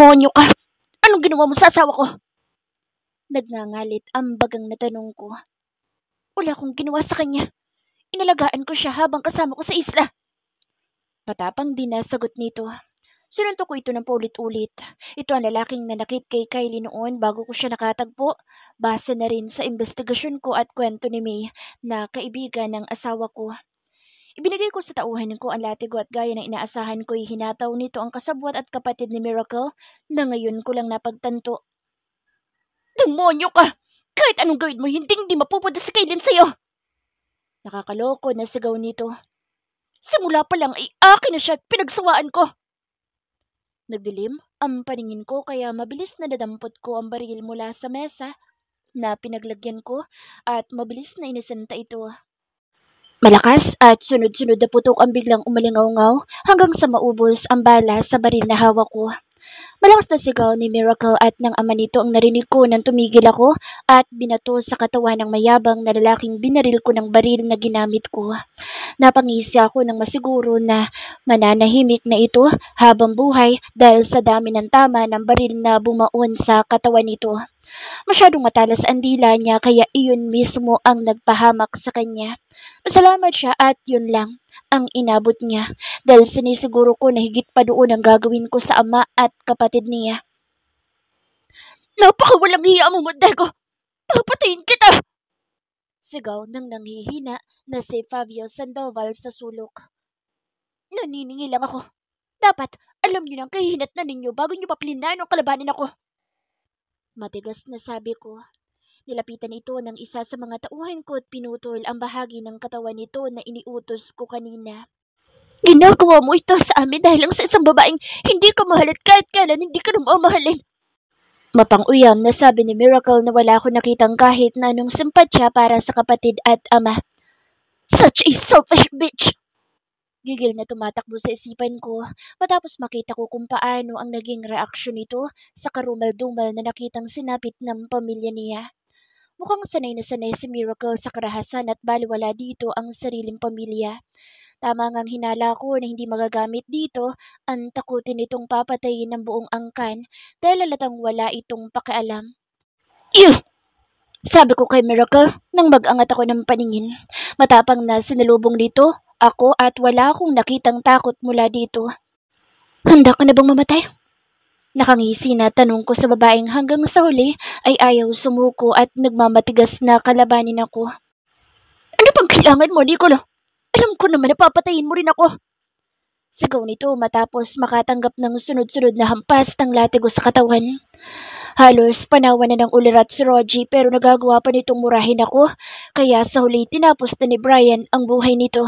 Demonyo ka! Anong ginawa mo sa asawa ko? Nagngangalit ang bagang na tanong ko. Wala akong ginawa sa kanya. Inalagaan ko siya habang kasama ko sa isla. Matapang din na sagot nito. Sinuntok ko ito ng paulit-ulit. Ito ang lalaking nanakit kay Kylie noon bago ko siya nakatagpo. Base na rin sa investigasyon ko at kwento ni May na kaibigan ng asawa ko. Ibinigay ko sa tauhan ko ang latigo at gaya ng inaasahan ko'y hinataw nito ang kasabwat at kapatid ni Miracle na ngayon ko lang napagtanto. Demonyo ka! Kahit anong gawin mo, hindi mapupunta si Kaylin sa'yo! Nakakaloko na sigaw nito. Simula pa lang ay akin na siya at pinagsawaan ko. Nagdilim ang paningin ko kaya mabilis na nadampot ko ang baril mula sa mesa na pinaglagyan ko at mabilis na inisenta ito. Malakas at sunod-sunod na putok ang biglang umalingaw-ngaw hanggang sa maubos ang bala sa baril na hawak ko. Malakas na sigaw ni Miracle at ng ama nito ang narinig ko nang tumigil ako at binato sa katawan ng mayabang na lalaking binaril ko ng baril na ginamit ko. Napangisi ako nang masiguro na mananahimik na ito habang buhay dahil sa dami ng tama ng baril na bumaon sa katawan nito. Masyadong matalas ang dila niya kaya iyon mismo ang nagpahamak sa kanya. Masalamat siya at yun lang ang inabot niya dahil sinisiguro ko na higit pa doon ang gagawin ko sa ama at kapatid niya. Napakawalang hiya mo, Mondego! Papatayin kita! Sigaw ng nanghihina na si Fabio Sandoval sa sulok. Naniningi lang ako. Dapat alam niyo ng kahinat na ninyo bago niyo paplinan o kalabanin ako. Matigas na sabi ko. Nilapitan ito ng isa sa mga tauhan ko at pinutol ang bahagi ng katawan nito na iniutos ko kanina. Ginagawa mo ito sa amin dahil lang sa isang babaeng hindi ka mahal at kahit kailan hindi ka na mamahalin. Mapang-uyam na sabi ni Miracle na wala ako nakitang kahit na anong simpatsya para sa kapatid at ama. Such a selfish bitch! Gigil na tumatakbo sa isipan ko matapos makita ko kung paano ang naging reaksyon nito sa karumal-dumal na nakitang sinapit ng pamilya niya. Mukhang sanay na sanay si Miracle sa karahasan at baliwala dito ang sariling pamilya. Tama ngang hinala ko na hindi magagamit dito ang takutin itong papatayin ng buong angkan dahil halatang wala itong pakialam. Ew! Sabi ko kay Miracle nang mag-angat ako ng paningin. Matapang na sinalubong dito ako at wala akong nakitang takot mula dito. Handa ka na bang mamatay? Nakangisi na tanong ko sa babaeng hanggang sa huli ay ayaw sumuko at nagmamatigas na kalabanin ako. Ano pang kailangan mo, Nicolo? Alam ko naman na papatayin mo rin ako. Sigaw nito matapos makatanggap ng sunod-sunod na hampas ng latigo sa katawan. Halos panawan na ng ulirat si Rogie pero nagagawa pa nitong murahin ako kaya sa huli tinapos na ni Brian ang buhay nito.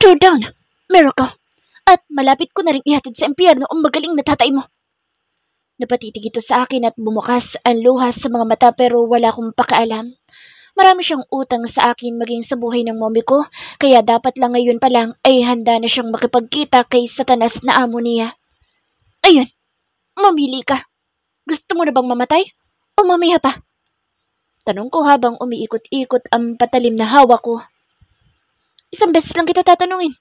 Throw down, Miracle! At malapit ko na rin ihatid sa impyerno ang magaling na tatay mo. Napatitig ito sa akin at bumukas ang luha sa mga mata pero wala akong pakialam. Marami siyang utang sa akin maging sa buhay ng mommy ko, kaya dapat lang ngayon pa lang ay handa na siyang makipagkita kay Satanas na amo niya. Ayun, mamili ka. Gusto mo na bang mamatay o mamaya pa? Tanong ko habang umiikot-ikot ang patalim na hawak ko. Isang beses lang kita tatanungin.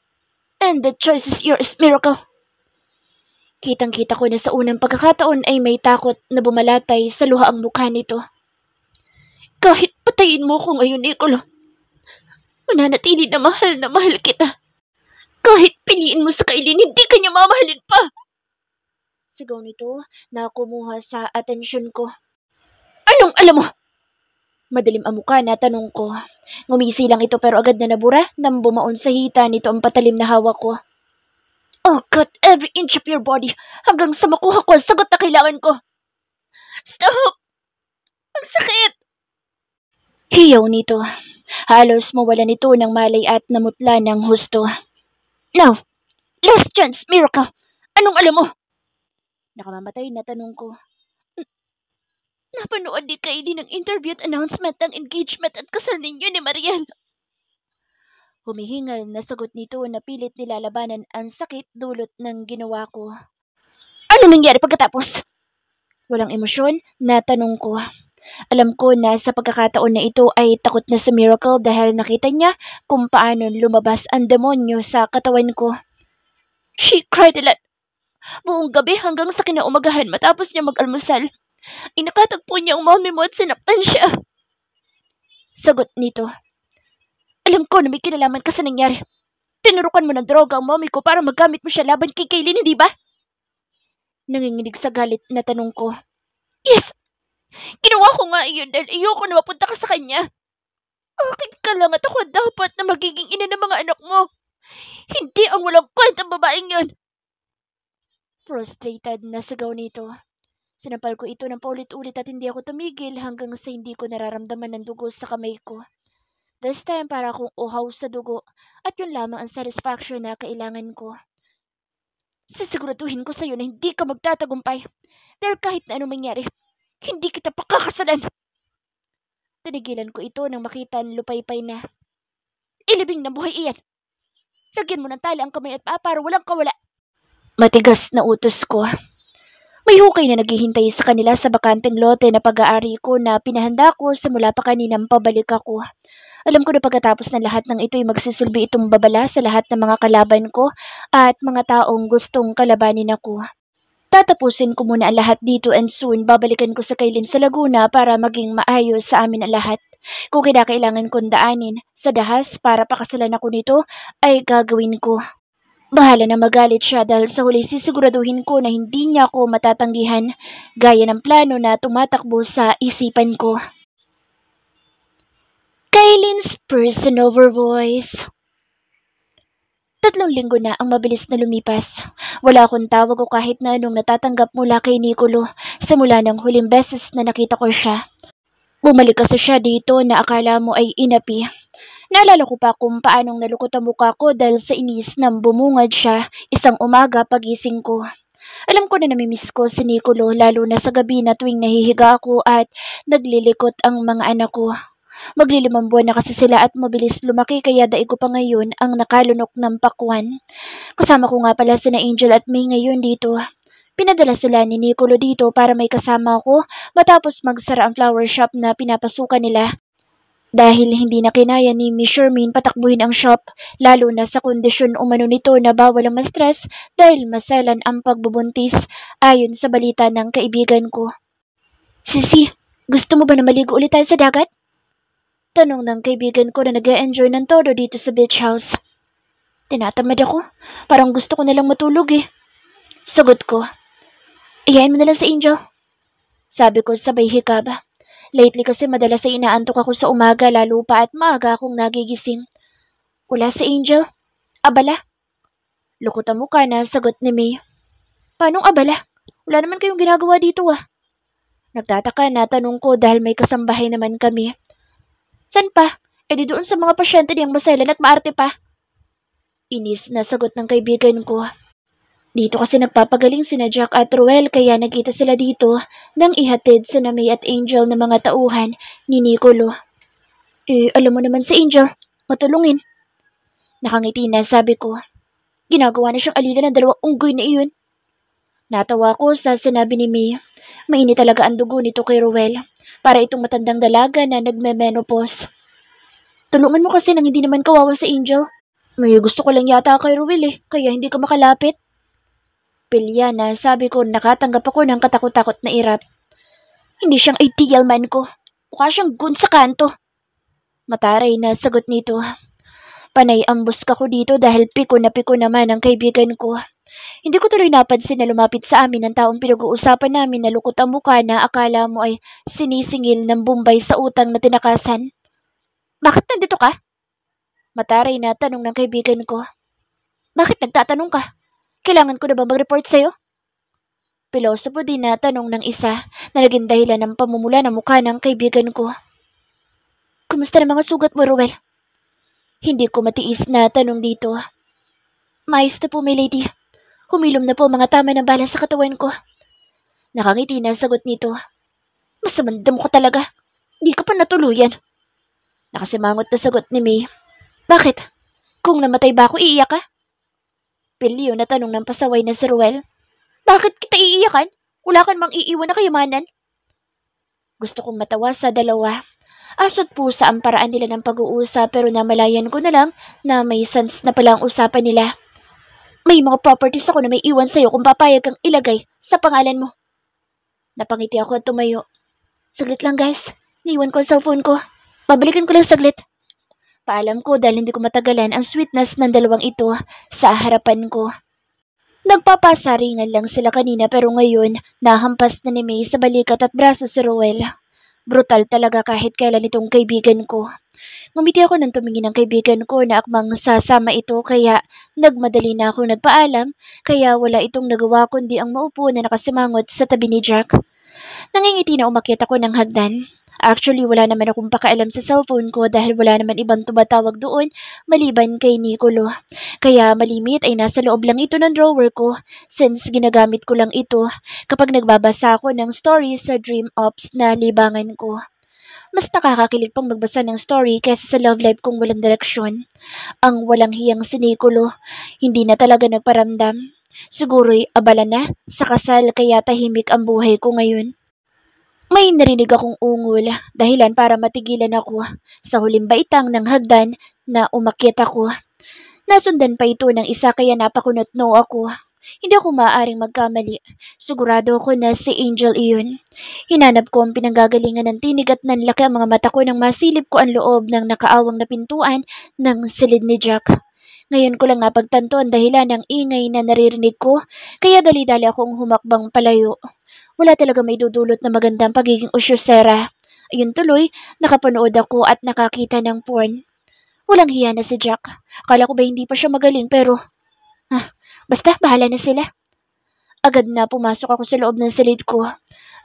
And the choice is yours, Miracle. Kitang-kita ko na sa unang pagkakataon ay may takot na bumalatay sa luha ang mukha nito. Kahit patayin mo ko ngayon, Nicolo, mananatili na mahal kita. Kahit piliin mo sa Kailin, hindi kanya mamahalin pa. Sigaw nito na kumuha sa atensyon ko. Anong alam mo? Madilim ang mukha na tanong ko. Ngumisi lang ito pero agad na nabura nang bumaon sa hita nito ang patalim na hawak ko. I'll cut every inch of your body hanggang sa makuha ko ang sagot na kailangan ko. Stop! Ang sakit! Hiyaw nito. Halos mawala nito ng malay at namutla ng husto. Now, last chance, Miracle. Anong alam mo? Nakamamatay na tanong ko. Napanood ni Kylie ng interview at announcement ng engagement at kasal ninyo ni Mariel. Humihingal na sagot nito na pilit nilalabanan ang sakit dulot ng ginawa ko. Ano nangyari pagkatapos? Walang emosyon na tanong ko. Alam ko na sa pagkakataon na ito ay takot na sa Miracle dahil nakita niya kung paano lumabas ang demonyo sa katawan ko. She cried a lot. buong gabi hanggang sa kinaumagahan matapos niya mag-almusal. Inakatagpo niya ang mommy mo at sinaktan siya. Sagot nito. Alam ko na may kinalaman ka sa nangyari. Tinurukan mo ng droga ang mommy ko para magamit mo siya laban kay Kaylin, hindi ba? Nanginginig sa galit na tanong ko. Yes! Ginawa ko nga iyon dahil ayoko na mapunta ka sa kanya. Akin ka lang at ako dapat na magiging ina ng mga anak mo. Hindi ang walang kwentang babaeng yun. Frustrated na sigaw nito. Sinampal ko ito ng paulit-ulit at hindi ako tumigil hanggang sa hindi ko nararamdaman ng dugo sa kamay ko. This time para akong uhaw sa dugo at yun lamang ang satisfaction na kailangan ko. Sisiguraduhin ko sa'yo na hindi ka magtatagumpay dahil kahit na anong mangyari, hindi kita pakakasalan. Tinigilan ko ito nang makita ang lupaypay na. Ilibing na buhay iyan. Lagyan mo ng tali ang kamay at paa para walang kawala. Matigas na utos ko. May hukay na naghihintay sa kanila sa bakanteng lote na pag-aari ko na pinahanda ko simula pa kaninang pabalik ako. Alam ko na pagkatapos ng lahat ng ito'y magsisilbi itong babala sa lahat ng mga kalaban ko at mga taong gustong kalabanin ako. Tatapusin ko muna ang lahat dito and soon babalikan ko sa Kaylin sa Laguna para maging maayos sa amin ang lahat. Kung kinakailangan kong daanin sa dahas para pakasalan ako nito ay gagawin ko. Bahala na magalit siya dahil sa huli sisiguraduhin ko na hindi niya ako matatanggihan gaya ng plano na tumatakbo sa isipan ko. Kaylin's Personover Voice. 3 linggo na ang mabilis na lumipas. Wala akong tawag o kahit na anong natatanggap mula kay Nicolo simula ng huling beses na nakita ko siya. Bumalik kasi siya dito na akala mo ay inapi. Naalala ko pa kung paanong nalukot ang mukha ko dahil sa inis nang bumungad siya isang umaga pagising ko. Alam ko na namimiss ko si Nicolo lalo na sa gabi na tuwing nahihiga ako at naglilikot ang mga anak ko. Maglilimang buwan na kasi sila at mabilis lumaki kaya daig ko pa ngayon ang nakalunok ng pakwan. Kasama ko nga pala sina Angel at May ngayon dito. Pinadala sila ni Nicolo dito para may kasama ako matapos magsara ang flower shop na pinapasukan nila. Dahil hindi na kinaya ni Miss Shermaine patakbuhin ang shop, lalo na sa kondisyon umano nito na bawal ang ma-stress dahil maselan ang pagbubuntis ayon sa balita ng kaibigan ko. Sisi, gusto mo ba na maligo ulit tayo sa dagat? Tanong ng kaibigan ko na nag-e-enjoy ng todo dito sa beach house. Tinatamad ako, parang gusto ko nalang matulog eh. Sagot ko, iyain mo nalang sa Angel. Sabi ko sabay hikab. Lately kasi madalas ay inaantok ako sa umaga lalo pa at maaga akong nagigising. Wala si Angel. Abala. Lukot ang mukha na sagot ni May. Paanong abala? Wala naman kayong ginagawa dito ah. Nagtataka na tanong ko dahil may kasambahay naman kami. San pa? E di doon sa mga pasyente niyang maselan at maarte pa. Inis na sagot ng kaibigan ko. Dito kasi nagpapagaling sina Jack at Ruel kaya nagkita sila dito nang ihatid sa May at Angel na mga tauhan ni Nicolo. Alam mo naman si Angel, matulungin. Nakangiti na sabi ko. Ginagawa na siyang alila ng 2 unggoy na iyon. Natawa ko sa sinabi ni May. Mainit talaga ang dugo nito kay Ruel. Para itong matandang dalaga na nagme-menopause. Tulungan mo kasi nang hindi naman kawawa si Angel. May gusto ko lang yata kay Ruel kaya hindi ka makalapit. Pilya na sabi ko nakatanggap ako ng katakot-takot na irap. Hindi siyang ideal man ko. Mukha siyang gun sa kanto. Mataray na sagot nito. Panay ambos ka ko dito dahil piko naman ang kaibigan ko. Hindi ko tuloy napansin na lumapit sa amin ang taong pinag-uusapan namin na lukot ang mukha na akala mo ay sinisingil ng Bombay sa utang na tinakasan. Bakit nandito ka? Mataray na tanong ng kaibigan ko. Bakit nagtatanong ka? Kailangan ko na ba mag-report sa'yo? Pilosopo din na tanong ng isa na naging dahilan ng pamumula ng mukha ng kaibigan ko. Kumusta na mga sugat mo, Ruel? Hindi ko matiis na tanong dito. Maayos na po, my lady. Humilom na po mga tama ng bala sa katawan ko. Nakangiti na sagot nito. Masamandam ko talaga. Hindi ka pa natuluyan. Nakasimangot na sagot ni May. Bakit? Kung namatay ba ako, iiyak ka? Pilyo na tanong ng pasaway na si Ruel. Bakit kita iiyakan? Wala kan mang iiwan na kayamanan. Gusto kong matawa sa dalawa. Asot pusa ang paraan nila ng pag-uusap pero namalayan ko na lang na may sense na pala ang usapan nila. May mga properties ako na may iwan sa'yo kung papayag kang ilagay sa pangalan mo. Napangiti ako at tumayo. Saglit lang guys. Naiwan ko ang cellphone ko. Babalikan ko lang saglit. Paalam ko dahil hindi ko matagalan ang sweetness ng dalawang ito sa harapan ko. Nagpapasaringan lang sila kanina pero ngayon nahampas na ni May sa balikat at braso si Roel. Brutal talaga kahit kailan itong kaibigan ko. Ngumiti ako nang tumingin ng kaibigan ko na akmang sasama ito kaya nagmadali na ako nagpaalam kaya wala itong nagawa kundi ang maupo na nakasimangot sa tabi ni Jack. Nangingiti na umakyat ako ng hagdan. Actually, wala naman akong pakaalam sa cellphone ko dahil wala naman ibang tumatawag doon maliban kay Nicolo. Kaya malimit ay nasa loob lang ito ng drawer ko since ginagamit ko lang ito kapag nagbabasa ako ng stories sa Dream Ops na libangan ko. Mas nakakakilig pang magbasa ng story kaysa sa love life kong walang direksyon. Ang walang hiyang si Nicolo, hindi na talaga nagparamdam. Siguro'y abala na sa kasal kaya tahimik ang buhay ko ngayon. May narinig akong ungol, dahilan para matigilan ako sa huling baitang ng hagdan na umakyat ako. Nasundan pa ito ng isa kaya napakunot-no ako. Hindi ako maaaring magkamali. Sigurado ako na si Angel iyon. Hinanap ko ang pinanggagalingan ng tinig at nanlaki ang mga mata ko nang masilip ko ang loob ng nakaawang na pintuan ng silid ni Jack. Ngayon ko lang napagtanto ang dahilan ng ingay na naririnig ko, kaya dali-dali akong humakbang palayo. Wala talaga may dudulot na magandang pagiging usyosera. Ayun tuloy, nakapanood ako at nakakita ng porn. Walang hiya na si Jack. Akala ko ba hindi pa siya magaling pero... basta bahala na sila. Agad na pumasok ako sa loob ng silid ko.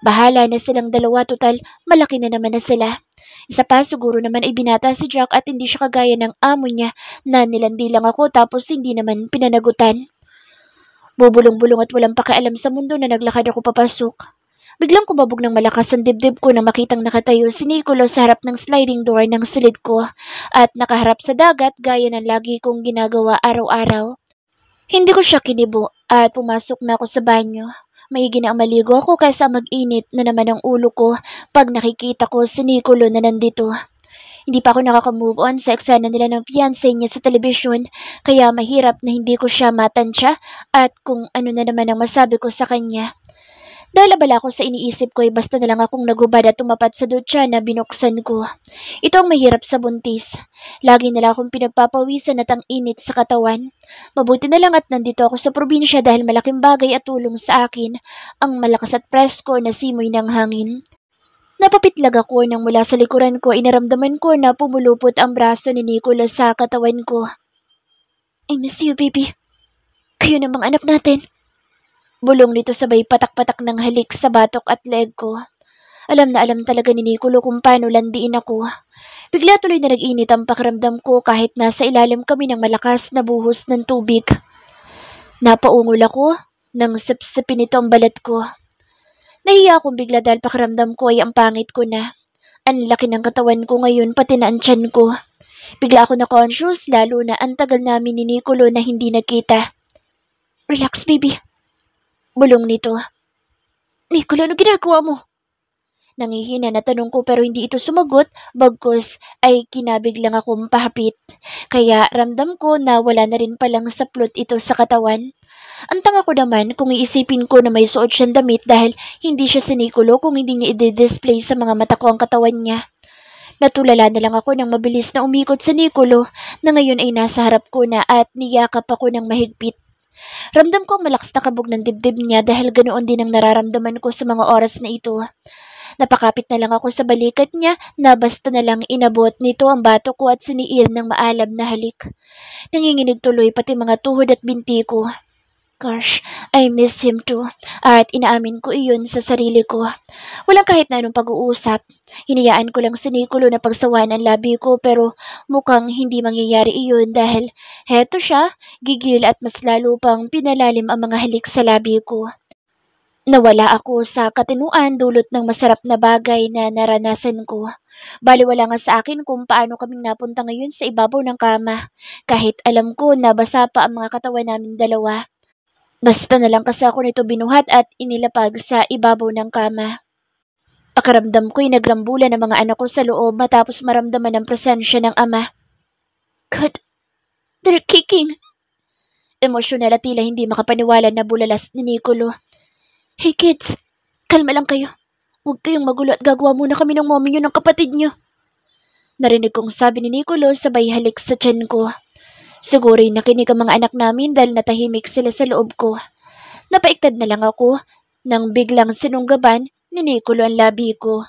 Bahala na silang dalawa, total malaki na naman na sila. Isa pa siguro naman ay binata si Jack at hindi siya kagaya ng amo niya na nilandi lang ako tapos hindi naman pinanagutan. Bubulong-bulong at walang pakialam sa mundo na naglakad ako papasok. Biglang kumabog ng malakas ang dibdib ko nang makitang nakatayo si Nicolo sa harap ng sliding door ng silid ko at nakaharap sa dagat gaya ng lagi kong ginagawa araw-araw. Hindi ko siya kinibo at pumasok na ako sa banyo. Maigi na ang maligo ako kaysa mag-init na naman ang ulo ko pag nakikita ko si Nicolo na nandito. Hindi pa ako nakaka-move on sa eksena nila ng fiancé niya sa telebisyon, kaya mahirap na hindi ko siya matansya at kung ano na naman ang masabi ko sa kanya. Dahil abala ko sa iniisip ko ay basta na lang akong nagubad at tumapat sa dutya na binuksan ko. Ito ang mahirap sa buntis. Lagi nila akong pinagpapawisan at ang init sa katawan. Mabuti na lang at nandito ako sa probinsya dahil malaking bagay at tulong sa akin ang malakas at presko na simoy ng hangin. Napapitlag ako nang mula sa likuran ko inaramdaman ko na pumulupot ang braso ni Nicolo sa katawan ko. I miss you, baby. Kayo namang anak natin. Bulong nito sabay patak-patak ng halik sa batok at leg ko. Alam na alam talaga ni Nicolo kung paano landiin ako. Bigla tuloy na nag-init ang pakiramdam ko kahit nasa ilalim kami ng malakas na buhos ng tubig. Napaungol ako nang sipsipin nito ang balat ko. Nahiya akong bigla dahil pakiramdam ko ay ang pangit ko na. Ang laki ng katawan ko ngayon pati na ang tiyan ko. Bigla ako na-conscious lalo na ang tagal namin ni Nicolo na hindi nagkita. Relax, baby. Bulong nito. Nicolo, ano ginagawa mo? Nangihina na tanong ko pero hindi ito sumagot, bagkus ay kinabig lang akong pahapit. Kaya ramdam ko na wala na rin palang saplot ito sa katawan. Ang tanga ko naman kung iisipin ko na may suot siyang damit dahil hindi siya si Nicolo kung hindi niya i-display sa mga mata ko ang katawan niya. Natulala na lang ako nang mabilis na umikot sa Nicolo na ngayon ay nasa harap ko na at niyakap ako ng mahigpit. Ramdam ko ang malakas na kabog ng dibdib niya dahil ganoon din ang nararamdaman ko sa mga oras na ito. Napakapit na lang ako sa balikat niya na basta na lang inabot nito ang bato ko at siniil ng maalam na halik. Nanginginig tuloy pati mga tuhod at binti ko. Gosh, I miss him too. At inaamin ko iyon sa sarili ko. Walang kahit na anong pag-uusap. Hinayaan ko lang si Nicolo na pagsawaan ang labi ko pero mukhang hindi mangyayari iyon dahil heto siya, gigil at mas lalo pang pinalalim ang mga halik sa labi ko. Nawala ako sa katinuan dulot ng masarap na bagay na naranasan ko. Baliwala nga sa akin kung paano kaming napunta ngayon sa ibabaw ng kama, kahit alam ko na basa pa ang mga katawan namin dalawa. Basta na lang kasi ako nito binuhat at inilapag sa ibabaw ng kama. Pakiramdam ko'y nagrambulan ng mga anak ko sa loob matapos maramdaman ang presensya ng ama. God, they're kicking. Emosyonal at tila hindi makapaniwala na bulalas ni Nicolo. Hey kids, kalma lang kayo. Huwag kayong magulo at gagawa muna kami ng mommy nyo ng kapatid nyo. Narinig kong sabi ni Nicolo sabay halik sa tiyan ko. Siguro'y nakinig ang mga anak namin dahil natahimik sila sa loob ko. Napaiktad na lang ako nang biglang sinunggaban ni Nicolo ang labi ko.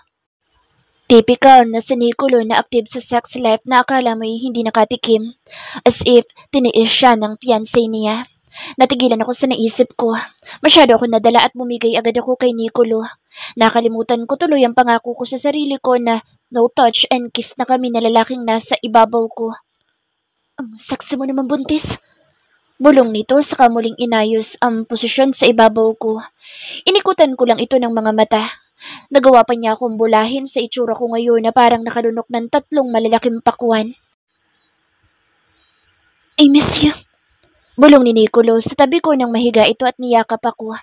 Typical na si Nicolo na active sa sex life na akala mo'y hindi nakatikim. As if tiniis siya ng fiancé niya. Natigilan ako sa naisip ko. Masyado ako nadala at bumigay agad ako kay Nicolo. Nakalimutan ko tuloy ang pangako ko sa sarili ko na no touch and kiss na kami na lalaking nasa ibabaw ko. Ang saksi mo naman buntis. Bulong nito sa kamuling inayos ang posisyon sa ibabaw ko. Inikutan ko lang ito ng mga mata. Nagawa pa niya akong bulahin sa itsura ko ngayon na parang nakalunok ng 3 malalaking pakwan. I miss you. Bulong ni Nicolo sa tabi ko nang mahiga ito at niyakap ako.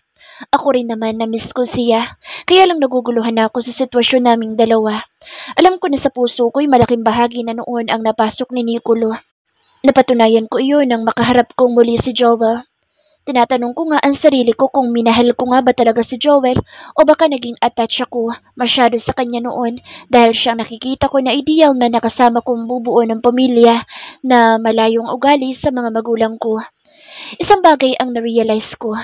Ako rin naman na-miss ko siya, kaya lang naguguluhan ako sa sitwasyon naming dalawa. Alam ko na sa puso ko'y malaking bahagi na noon ang napasok ni Nicolo. Napatunayan ko iyon nang makaharap kong muli si Joel. Tinatanong ko nga ang sarili ko kung minahal ko nga ba talaga si Joel o baka naging attached ako masyado sa kanya noon dahil siyang nakikita ko na ideal na nakasama kong bubuo ng pamilya na malayong ugali sa mga magulang ko. Isang bagay ang na-realize ko.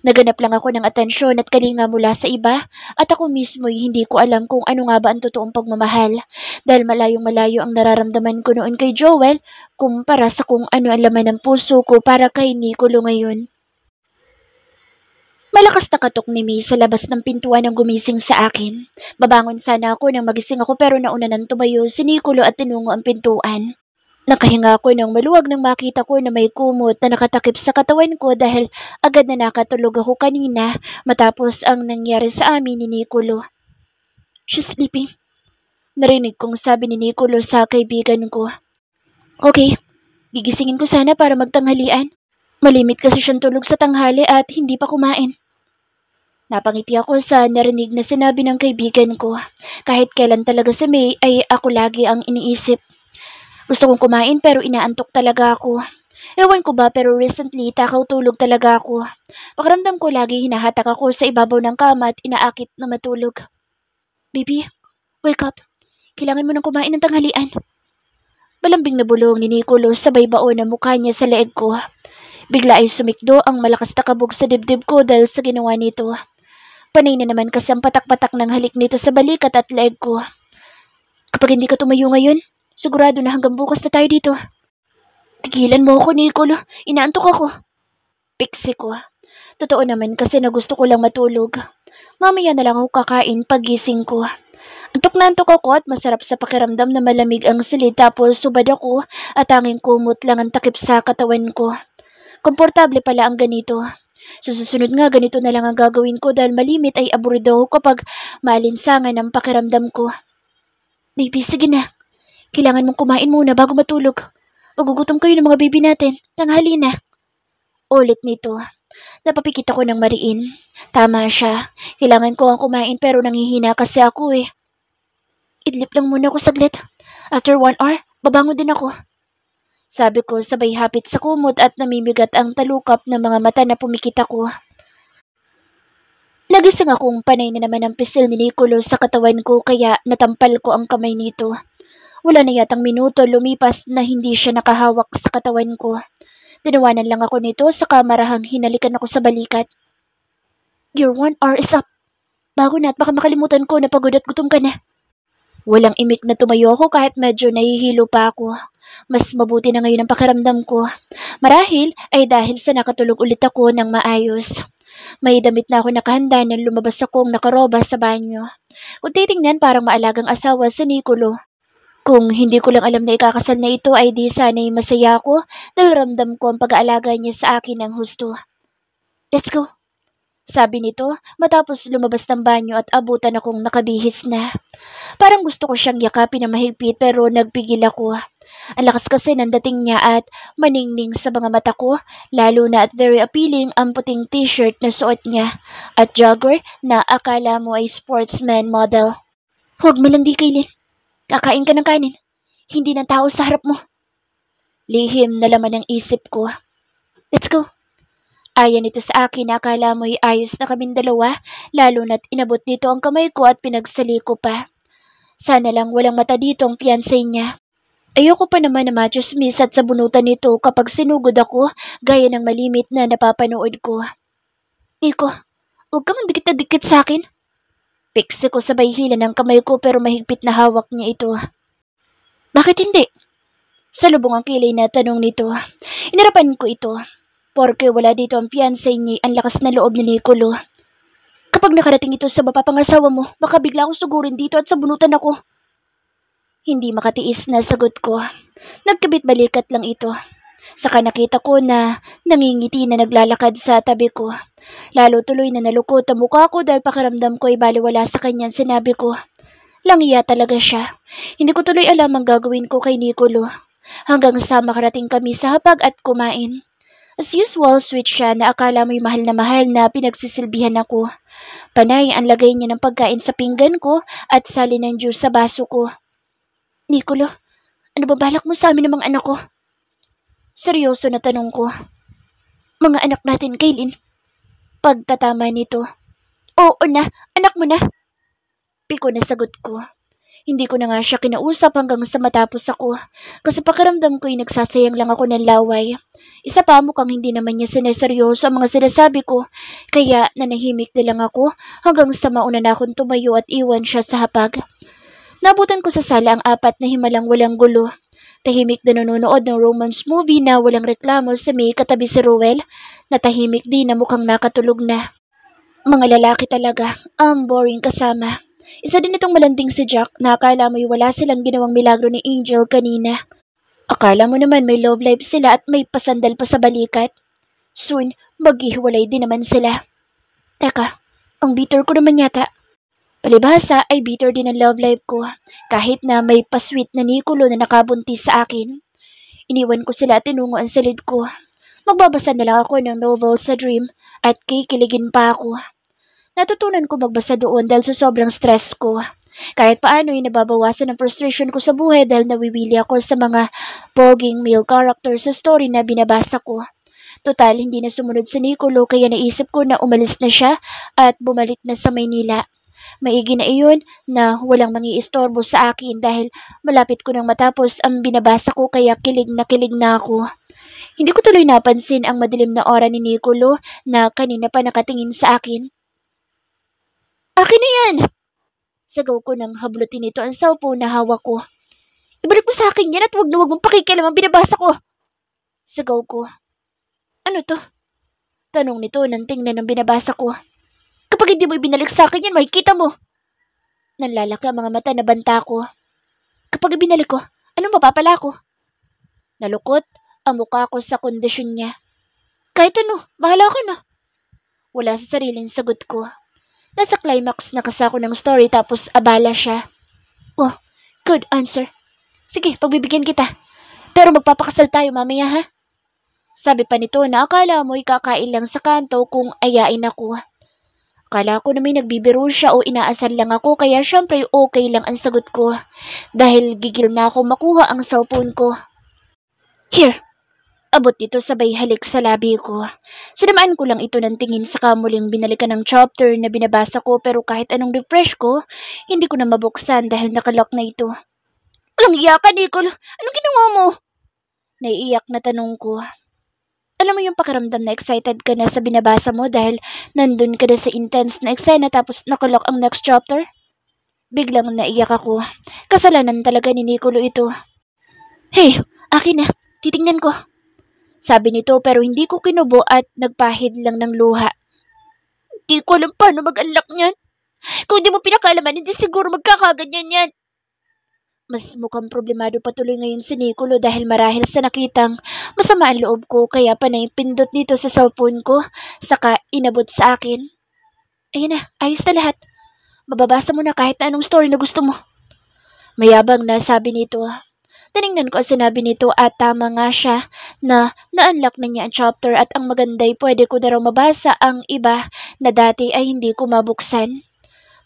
Naganap lang ako ng atensyon at kalinga mula sa iba at ako mismo'y hindi ko alam kung ano nga ba ang totoong pagmamahal dahil malayong malayo ang nararamdaman ko noon kay Joel kumpara sa kung ano ang laman ng puso ko para kay Nicolo ngayon. Malakas na katok ni May sa labas ng pintuan ang gumising sa akin. Babangon sana ako nang magising ako pero nauna nang tumayo si Nicolo at tinungo ang pintuan. Nakahinga ako ng maluwag nang makita ko na may kumot na nakatakip sa katawan ko dahil agad na nakatulog ako kanina matapos ang nangyari sa amin ni Nicolo. She's sleeping. Narinig kong sabi ni Nicolo sa kaibigan ko. Okay, gigisingin ko sana para magtanghalian. Malimit kasi siyang tulog sa tanghali at hindi pa kumain. Napangiti ako sa narinig na sinabi ng kaibigan ko. Kahit kailan talaga si May ay ako lagi ang iniisip. Gusto kong kumain pero inaantok talaga ako. Ewan ko ba pero recently takaw tulog talaga ako. Pakiramdam ko lagi hinahatak ako sa ibabaw ng kama at inaakit na matulog. Baby, wake up. Kailangan mo nang kumain ng tanghalian. Malambing na bulong ni Nicolo sabay baon ang mukha niya sa leeg ko. Bigla ay sumikdo ang malakas na kabog sa dibdib ko dahil sa ginawa nito. Panay na naman kasi ang patak-patak ng halik nito sa balikat at leeg ko. Kapag hindi ka tumayo ngayon, sigurado na hanggang bukas na tayo dito. Tigilan mo ako, Nicolo. Inaantok ako. Piksi ko. Totoo naman kasi na gusto ko lang matulog. Mamaya na lang ako kakain pagising ko. Antok na antok ako at masarap sa pakiramdam na malamig ang silid tapos subad ako at tanging kumot lang ang takip sa katawan ko. Komportable pala ang ganito. Sa susunod nga ganito na lang ang gagawin ko dahil malimit ay aburido ako kapag maalinsangan ang pakiramdam ko. Baby, sige na. Kailangan mong kumain muna bago matulog. Magugutom kayo ng mga baby natin. Tanghali na. Ulit nito. Napapikit ako ng mariin. Tama siya. Kailangan ko ang kumain pero nanghihina kasi ako eh. Idlip lang muna ako saglit. After 1 hour, babangon din ako. Sabi ko sabay hapit sa kumot at namimigat ang talukap ng mga mata na pumikit ako. Nagising akong panay na naman ang pisil ni Nicolo sa katawan ko kaya natampal ko ang kamay nito. Wala na yatang minuto lumipas na hindi siya nakahawak sa katawan ko. Tinawanan lang ako nito sa kamarahang hinalikan ako sa balikat. Your 1 hour is up. Bago na at baka makalimutan ko na pagod at gutom ka na. Walang imik na tumayo ako kahit medyo nahihilo pa ako. Mas mabuti na ngayon ang pakiramdam ko. Marahil ay dahil sa nakatulog ulit ako ng maayos. May damit na ako nakahanda nang lumabas akong nakaroba sa banyo. Kung titingnan parang maalagang asawa sa Nicolo. Kung hindi ko lang alam na ikakasal na ito ay di sana'y masaya ako dahil ramdam ko ang pag-aalaga niya sa akin ng husto. Let's go. Sabi nito matapos lumabas ng banyo at abutan akong nakabihis na. Parang gusto ko siyang yakapin na mahigpit pero nagpigil ako. Ang lakas kasi ng dating niya at maningning sa mga mata ko, lalo na at very appealing ang puting t-shirt na suot niya at jogger na akala mo ay sportsman model. Huwag malandi Kaylin. Kakain ka ng kanin. Hindi ng tao sa harap mo. Lihim na laman ng isip ko. Let's go. Ayan ito sa akin na akala mo'y ayos na kaming dalawa, lalo na't inabot nito ang kamay ko at pinagsali ko pa. Sana lang walang mata dito ang fiancé niya. Ayoko pa naman na matyusmis at sabunutan nito kapag sinugod ako gaya ng malimit na napapanood ko. Nico, huwag kang dikit na dikit sa akin. Pikse ko sabay hila ng kamay ko pero mahigpit na hawak niya ito. Bakit hindi? Salubong ang kilay na tanong nito. Inarapan ko ito. Porke wala dito ang fiancé niya, ang lakas na loob ni Nicolo. Kapag nakarating ito sa mapapangasawa mo, baka bigla akong sugurin dito at sabunutan ako. Hindi makatiis na sagot ko. Nagkabit balikat lang ito. Saka nakita ko na nangingiti na naglalakad sa tabi ko. Lalo tuloy na nalukot ang mukha ko dahil pakiramdam ko ay baliwala sa kanyang sinabi ko. Langya talaga siya. Hindi ko tuloy alam ang gagawin ko kay Nicolo. Hanggang sa makarating kami sa hapag at kumain. As usual, sweet siya na akala mo'y mahal na pinagsisilbihan ako. Panay ang lagay niya ng pagkain sa pinggan ko at sali ng juice sa baso ko. Nicolo, ano ba balak mo sa amin ng mga anak ko? Seryoso na tanong ko. Mga anak natin, Kaylin. Pagtatama nito. Oo na, anak mo na. Piko na sagot ko. Hindi ko na nga siya kinausap hanggang sa matapos ako. Kasi pakiramdam ko'y nagsasayang lang ako ng laway. Isa pa mukhang hindi naman niya sineseryoso ang mga sinasabi ko. Kaya nanahimik na lang ako hanggang sa mauna na akong tumayo at iwan siya sa hapag. Nabutan ko sa sala ang apat na himalang walang gulo. Tahimik na nanonood ng romance movie na walang reklamo sa may katabi si Ruel. Na tahimik din na mukhang nakatulog na. Mga lalaki talaga, ang boring kasama. Isa din itong malanding si Jack na akala mo'y wala silang ginawang milagro ni Angel kanina. Akala mo naman may love life sila at may pasandal pa sa balikat. Soon, maghihiwalay din naman sila. Teka, ang bitter ko naman yata. Palibhasa ay bitter din ang love life ko kahit na may pasweet na Nicolo na nakabuntis sa akin. Iniwan ko sila at tinungo ang silid ko. Magbabasa na lang ako ng novel sa Dream at kikiligin pa ako. Natutunan ko magbasa doon dahil sa sobrang stress ko. Kahit paano ay nababawasan ang frustration ko sa buhay dahil nawiwili ako sa mga poging male character sa story na binabasa ko. Total, hindi na sumunod si Nicolo kaya naisip ko na umalis na siya at bumalik na sa Maynila. Maigi na iyon na walang mangiistorbo sa akin dahil malapit ko nang matapos ang binabasa ko kaya kilig na ako. Hindi ko tuloy napansin ang madilim na aura ni Nicolo na kanina pa nakatingin sa akin. Akin na yan! Sagaw ko nang hablutin nito ang cellphone na hawak ko. Ibalik mo sa akin yan at wag na wag mong pakikialam ang binabasa ko. Sagaw ko. Ano to? Tanong nito nang tingnan ang binabasa ko. Kapag hindi mo ibinalik sa akin yan, makikita mo. Nanlalaki ang mga mata na banta ko. Kapag ibinalik ko, anong mapapala ko? Nalukot ang mukha ko sa kondisyon niya. Kahit ano, bahala ka na. Wala sa sariling sagot ko. Nasa climax na kasi ako ng story tapos abala siya. Oh, good answer. Sige, pagbibigyan kita. Pero magpapakasal tayo mamaya ha? Sabi pa nito na akala mo'y kakain lang sa kanto kung ayain ako. Akala ko na may nagbibiro siya o inaasal lang ako kaya syempre okay lang ang sagot ko. Dahil gigil na ako makuha ang cellphone ko. Here. Abot nito sabay halik sa labi ko. Sinamaan ko lang ito ng tingin sa kamuling binalikan ng chapter na binabasa ko pero kahit anong refresh ko, hindi ko na mabuksan dahil nakalock na ito. Walang iyak ka, Nicole. Anong ginawa mo? Naiiyak na tanong ko. Alam mo yung pakiramdam na excited ka na sa binabasa mo dahil nandun ka na sa intense na eksena tapos nakalock ang next chapter? Biglang naiyak ako. Kasalanan talaga ni Nicolo ito. Hey, akin na. Titingnan ko. Sabi nito pero hindi ko kinubo at nagpahid lang ng luha. Hindi ko alam paano mag-unlock niyan. Kung di mo pinakalaman, hindi siguro magkakaganyan yan. Mas mukhang problemado patuloy ngayon si Nicolo dahil marahil sa nakitang masama ang loob ko kaya panay pindot dito sa cellphone ko saka inabot sa akin. Ayun na, ayos na lahat. Mababasa mo na kahit na anong story na gusto mo. Mayabang na sabi nito. Tinignan ko ang sinabi nito at tama nga siya na na-unlock na niya ang chapter at ang maganday pwede ko na raw mabasa ang iba na dati ay hindi ko mabuksan.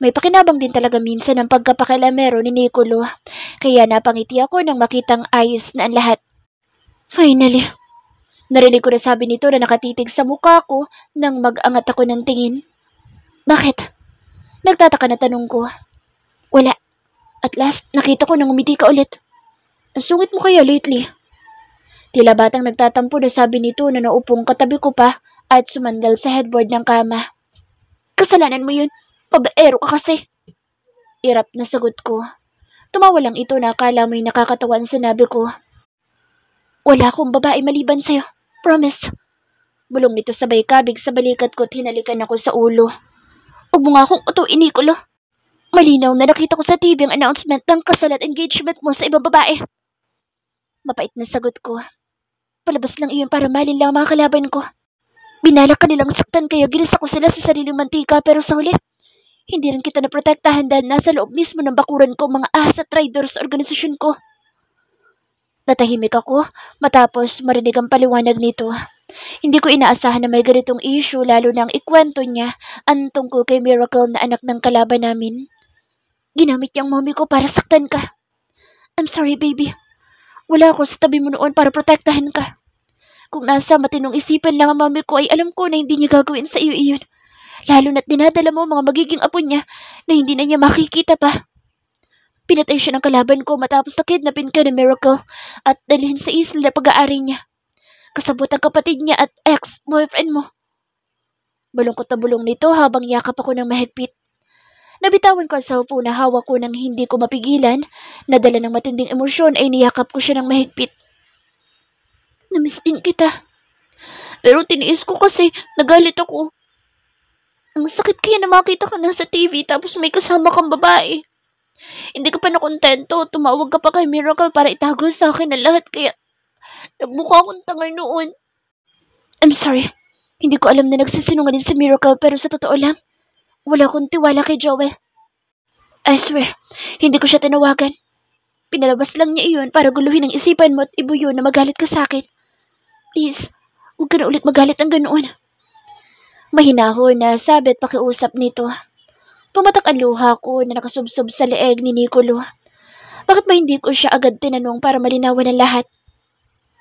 May pakinabang din talaga minsan ang pagkapakialamero ni Nicolo kaya napangiti ako nang makitang ayos na ang lahat. Finally, Narinig ko na sabi nito na nakatitig sa mukha ko nang mag-angat ako ng tingin. Bakit? Nagtataka na tanong ko. Wala. At last, nakita ko nang umiti ka ulit. Ang sungit mo kaya lately? Tila batang nagtatampo na sabi nito na naupong katabi ko pa at sumandal sa headboard ng kama. Kasalanan mo yun. Pabaero ka kasi. Irap na sagot ko. Tumawa lang ito na akala mo'y nakakatawan sinabi ko. Wala akong babae maliban sa'yo. Promise. Bulong nito sabay kabig sa balikat ko at hinalikan ako sa ulo. Huwag mo nga akong utuin, Nicolo. Malinaw na nakita ko sa TV ang announcement ng kasal at engagement mo sa ibang babae. Mapait na sagot ko. Palabas lang iyon para malin lang mga kalaban ko. Binalak ka nilang saktan kaya ginisa ko sila sa sariling mantika pero sa huli, hindi rin kita naprotektahan dahil nasa loob mismo ng bakuran ko mga ahas at traidor sa organisasyon ko. Natahimik ako matapos marinig ang paliwanag nito. Hindi ko inaasahan na may ganitong issue lalo nang ikwento niya ang tungkol kay Miracle na anak ng kalaban namin. Ginamit niyang mommy ko para saktan ka. I'm sorry, baby. Wala ako sa tabi mo noon para protektahan ka. Kung nasa matinong isipan lang ang mommy ko ay alam ko na hindi niya gagawin sa iyo iyon. Lalo na't dinadala mo mga magiging apo niya na hindi na niya makikita pa. Pinatay siya ng kalaban ko matapos na kidnapin ka ni Miracle at dalhin sa isla na pag-aari niya. Kasabot ang kapatid niya at ex-boyfriend mo. Balungkot na bulong nito habang yakap ako ng mahigpit. Nabitawan ko ang cellphone na hawak ko nang hindi ko mapigilan. Nadala ng matinding emosyon ay niyakap ko siya ng mahigpit. Namiss din kita. Pero tiniis ko kasi nagalit ako. Ang sakit kaya na makita ka na sa TV tapos may kasama kang babae. Hindi ka pa nakontento. Tumawag ka pa kay Miracle para itago sa akin ang lahat kaya nagmukha akong tanga noon. I'm sorry. Hindi ko alam na nagsisinungaling si Miracle pero sa totoo lang, wala akong tiwala kay Joel. I swear, hindi ko siya tinawagan. Pinalabas lang niya iyon para guluhin ang isipan mo at ibuyo na magalit ka sa akin. Please, huwag ka na ulit magalit ng ganoon. Mahinahon na sabi at pakiusap nito. Pumatak ang luha ko na nakasubsob sa leeg ni Nicolo. Bakit ba hindi ko siya agad tinanong para malinawan ang lahat?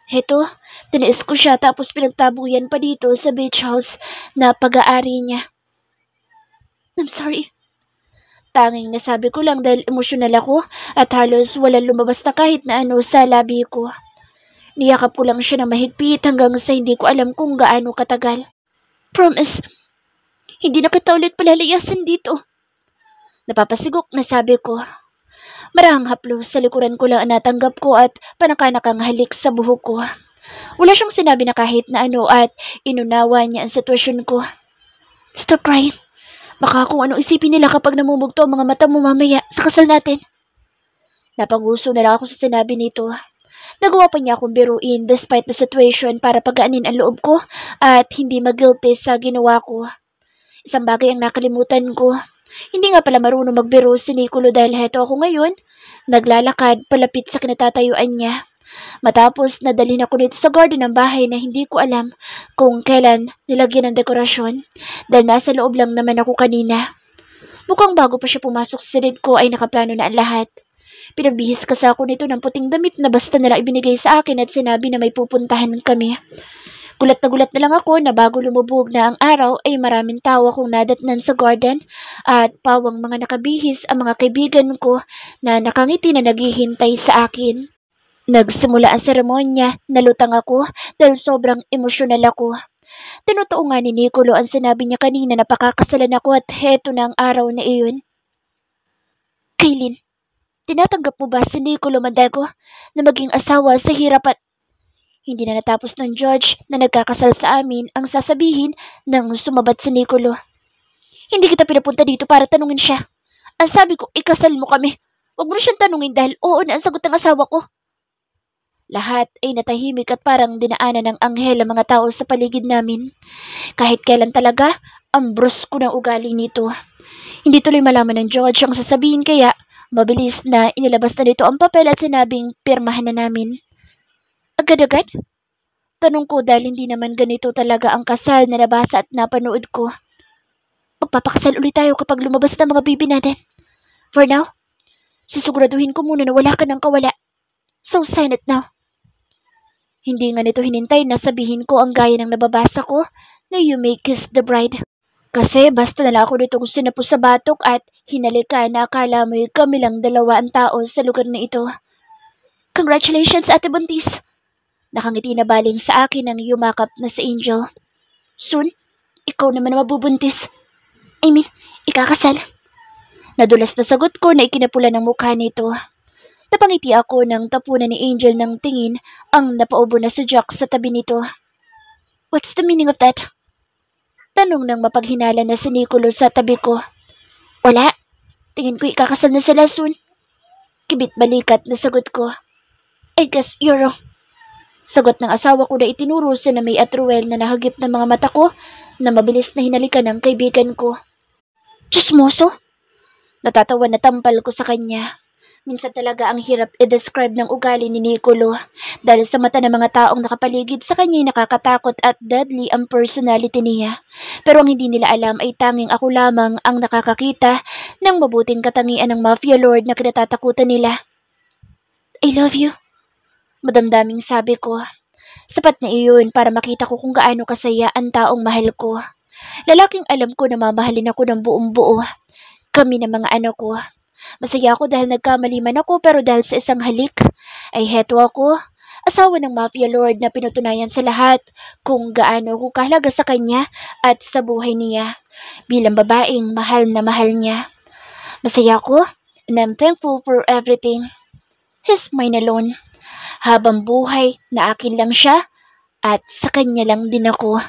Heto, tiniis ko siya tapos pinagtabuyan pa dito sa beach house na pag-aari niya. I'm sorry. Tanging nasabi ko lang dahil emosyonal ako at halos walang lumabas na kahit na ano sa labi ko. Niyakap ko lang siya na mahigpit hanggang sa hindi ko alam kung gaano katagal. Promise, hindi na kita ulit palalayasan dito. Napapasigok na sabi ko. Marahang haplo sa likuran ko lang ang natanggap ko at panakanakang halik sa buhok ko. Wala siyang sinabi na kahit na ano at inunawa niya ang sitwasyon ko. Stop crying. Baka kung anong isipin nila kapag namumugto ang mga mata mo mamaya sa kasal natin. Napanguso na lang ako sa sinabi nito. Nagawa pa niya akong biruin despite the situation para pagaanin ang loob ko at hindi mag-guilty sa ginawa ko. Isang bagay ang nakalimutan ko. Hindi nga pala marunong magbiro si Nicolo dahil heto ako ngayon, naglalakad palapit sa kinatatayuan niya. Matapos nadalhin ako dito sa garden ng bahay na hindi ko alam kung kailan nilagyan ng dekorasyon dahil nasa loob lang naman ako kanina. Mukhang bago pa siya pumasok sa silid ko ay nakaplano na ang lahat. Pinagbihis kasi ako nito ng puting damit na basta nalang ibinigay sa akin at sinabi na may pupuntahan kami. Gulat na lang ako na bago lumubog na ang araw ay maraming tao akong nadatnan sa garden at pawang mga nakabihis ang mga kaibigan ko na nakangiti na naghihintay sa akin. Nagsimula ang seremonya, nalutang ako dahil sobrang emosyonal ako. Tinutuo nga ni Nicolo ang sinabi niya kanina na pakakasalan ako at heto na ang araw na iyon. Kaylin, tinatanggap mo ba si Nicolo Mandego na maging asawa sa hirap at hindi na natapos ng judge na nagkakasal sa amin ang sasabihin ng sumabat si Nicolo. Hindi kita pinapunta dito para tanungin siya. Ang sabi ko, ikasal mo kami. Huwag mo na siyang tanungin dahil oo na ang sagot ng asawa ko. Lahat ay natahimik at parang dinaanan ng anghel ang mga tao sa paligid namin. Kahit kailan talaga, ang brusko ng ugali nito. Hindi tuloy malaman ng judge ang sasabihin kaya mabilis na inilabas na nito ang papel at sinabing pirmahan na namin. Agad-agad? Tanong ko dahil hindi naman ganito talaga ang kasal na nabasa at napanood ko. Magpapakasal ulit tayo kapag lumabas na mga bibi natin. For now, sisiguraduhin ko muna na wala ka ng kawala. So sign it now. Hindi nga nito hinintay na sabihin ko ang gaya ng nababasa ko na you may kiss the bride. Kasi basta nala ako nitong sinapo sa batok at hinalikan na akala mo'y kami lang dalawa ang tao sa lugar na ito. Congratulations, Ate Buntis! Nakangiti na baling sa akin ang yumakap na si Angel. Soon, ikaw naman ang mabubuntis. I mean, ikakasal. Nadulas na sagot ko na ikinapula ng mukha nito. Napangiti ako nang tapunan ni Angel ng tingin ang napaubo na si Jack sa tabi nito. What's the meaning of that? Tanong ng mapaghinala na si Nicolo sa tabi ko. Wala. Tingin ko ikakasal na sila soon. Kibit balikat na sagot ko. I guess you're wrong. Sagot ng asawa ko na itinuro sa na may atruel na nahagip ng mga mata ko na mabilis na hinalikan ng kaibigan ko. Chismoso? Natatawa na tampal ko sa kanya. Minsan talaga ang hirap i-describe ng ugali ni Nicolo dahil sa mata ng mga taong nakapaligid sa kanya nakakatakot at deadly ang personality niya. Pero ang hindi nila alam ay tanging ako lamang ang nakakakita ng mabuting katangian ng mafia lord na kinatatakutan nila. I love you. Madamdaming sabi ko. Sapat na iyon para makita ko kung gaano kasaya ang taong mahal ko. Lalaking alam ko na mamahalin ako ng buong buo. Kami ng mga anak ko. Masaya ako dahil nagkamali man ako pero dahil sa isang halik, ay heto ako, asawa ng mafia lord na pinutunayan sa lahat kung gaano ko kahalaga sa kanya at sa buhay niya bilang babaeng mahal na mahal niya. Masaya ako and I'm thankful for everything. He's mine alone. Habang buhay na akin lang siya at sa kanya lang din ako.